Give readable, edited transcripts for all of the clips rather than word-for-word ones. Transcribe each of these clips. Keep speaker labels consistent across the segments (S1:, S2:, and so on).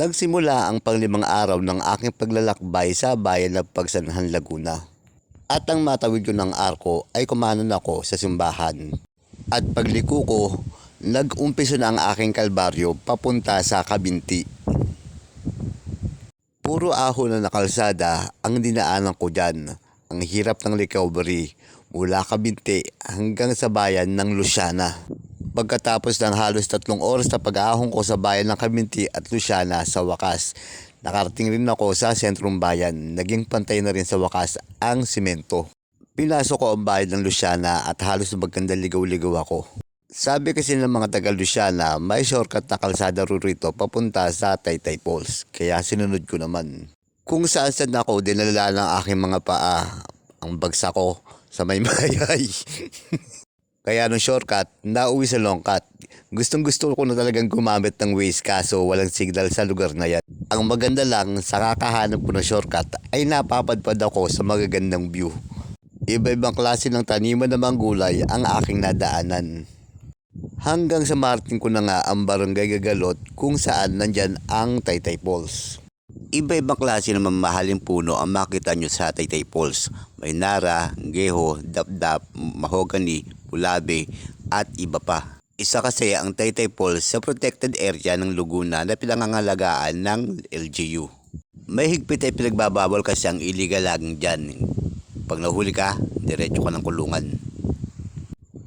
S1: Nagsimula ang panglimang araw ng aking paglalakbay sa bayan ng Pagsanhan, Laguna. At ang matawid ko ng arko ay kumanan ako sa simbahan. At pagliko ko, nag-umpisa na ang aking kalbaryo papunta sa Kabinti. Puro ahon na nakalsada ang dinaanan ko dyan. Ang hirap ng recovery mula Kabinti hanggang sa bayan ng Luciana. Pagkatapos ng halos 3 oras na pag-aahon ko sa bayan ng Kabinti at Luciana, sa wakas, nakarating rin ako sa sentrong bayan. Naging pantay na rin sa wakas ang simento. Pinasok ko ang bayan ng Luciana at halos magandang ligaw-ligaw ako. Sabi kasi ng mga taga Luciana, may shortcut na kalsada rito papunta sa Taytay Falls. Kaya sinunod ko naman. Kung saan ako dinala ng aking mga paa, ang bagsak ko sa may mayay. Kaya nung shortcut, nauwi sa longkat. Gustong gusto ko na talagang gumamit ng Waze kaso walang signal sa lugar na yan. Ang maganda lang sa kakahanap ko ng shortcut ay napapadpad ako sa magagandang view. Iba-ibang klase ng taniman ng mga gulay ang aking nadaanan. Hanggang sa marating ko na nga ang Barangay Gagalot kung saan nandyan ang Taytay Falls. Iba-ibang klase ng mamahaling puno ang makita nyo sa Taytay Falls. May nara, geho, dapdap, mahogany, ulabe at iba pa. Isa kasi ang Taytay Falls sa protected area ng Laguna na pinangangalagaan ng LGU. May higpit ay pinagbabawal kasi ang illegal logging dyan. Pag nahuli ka, diretso ka ng kulungan.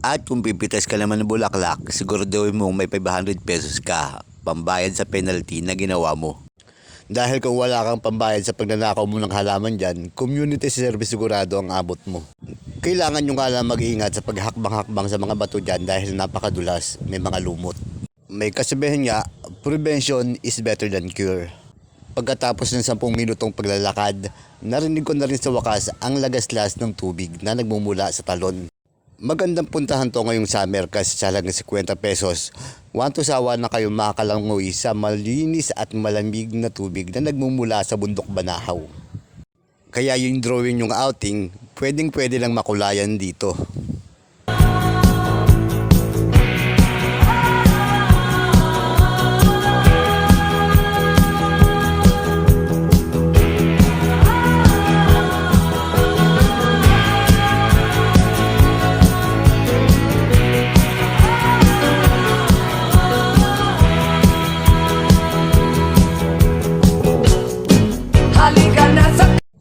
S1: At kung pipitas ka naman ng bulaklak, siguraduhin mo may 500 pesos ka pambayad sa penalty na ginawa mo. Dahil kung wala kang pambayad sa pagnanakaw mo ng halaman dyan, community service sigurado ang abot mo. Kailangan nyo nga lang mag-iingat sa paghakbang-hakbang sa mga bato dyan dahil napakadulas, may mga lumot. May kasabihan nga, prevention is better than cure. Pagkatapos ng 10 minutong paglalakad, narinig ko na rin sa wakas ang lagaslas ng tubig na nagmumula sa talon. Magandang puntahan to ngayong summer kasi sa halagang 50 pesos. Want to sawa na kayo makakalangoy sa malinis at malamig na tubig na nagmumula sa bundok Banahaw. Kaya yung drawing yung outing, pwede lang makulayan dito.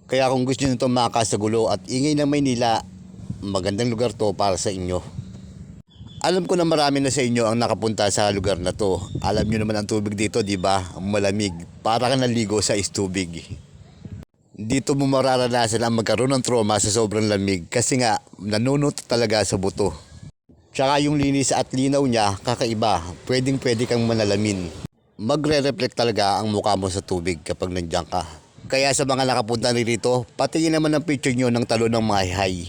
S1: Kaya kung gusto nyo itong makasagulo at ingay ng Maynila, magandang lugar to para sa inyo. Alam ko na marami na sa inyo ang nakapunta sa lugar na to. Alam nyo naman ang tubig dito, di ba? Malamig. Para ka naligo sa istubig. Dito mo mararanasan ang magkaroon ng trauma sa sobrang lamig kasi nga nanunot talaga sa buto. Tsaka yung linis at linaw niya, kakaiba. Pwede kang manalamin. Magre-reflect talaga ang mukha mo sa tubig kapag nandiyan ka. Kaya sa mga nakapunta rito, patingin naman ang picture nyo ng talon ng Mahihay.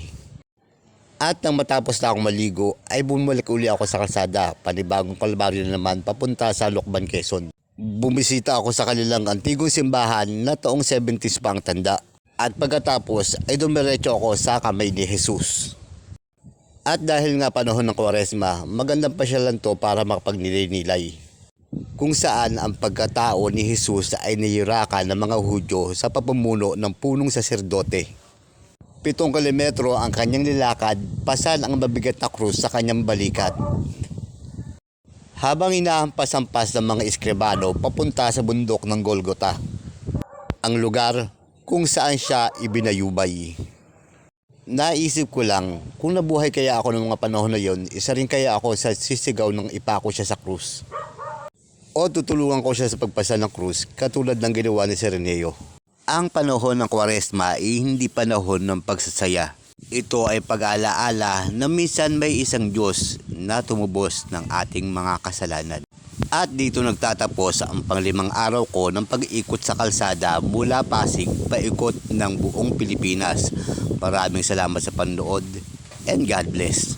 S1: At nang matapos na akong maligo, ay bumalik uli ako sa kalsada, panibagong kalbaryo na naman papunta sa Lokban, Quezon. Bumisita ako sa kanilang antigong simbahan na taong 70s pa ang tanda. At pagkatapos ay dumiretso ako sa kamay ni Jesus. At dahil nga panahon ng Kwaresma, magandang pasyalan to para makapagnilay-nilay. Kung saan ang pagkatao ni Jesus ay nahirakan ng mga Hudyo sa pamumuno ng punong saserdote. 7 kilometro ang kanyang nilakad, pasan ang mabigat na krus sa kanyang balikat. Habang inahampas-hampas ng mga eskribano papunta sa bundok ng Golgota, ang lugar kung saan siya ibinayubay. Naisip ko lang, kung nabuhay kaya ako ng mga panahon na yon, isa rin kaya ako sa sisigaw ng ipako siya sa krus. O tutulungan ko siya sa pagpasa ng krus katulad ng ginawa ni Sireneo. Ang panahon ng Kwaresma ay hindi panahon ng pagsasaya. Ito ay pag-aalaala na minsan may isang Diyos na tumubos ng ating mga kasalanan. At dito nagtatapos ang panglimang araw ko ng pag-ikot sa kalsada mula Pasig paikot ng buong Pilipinas. Maraming salamat sa panonood and God bless.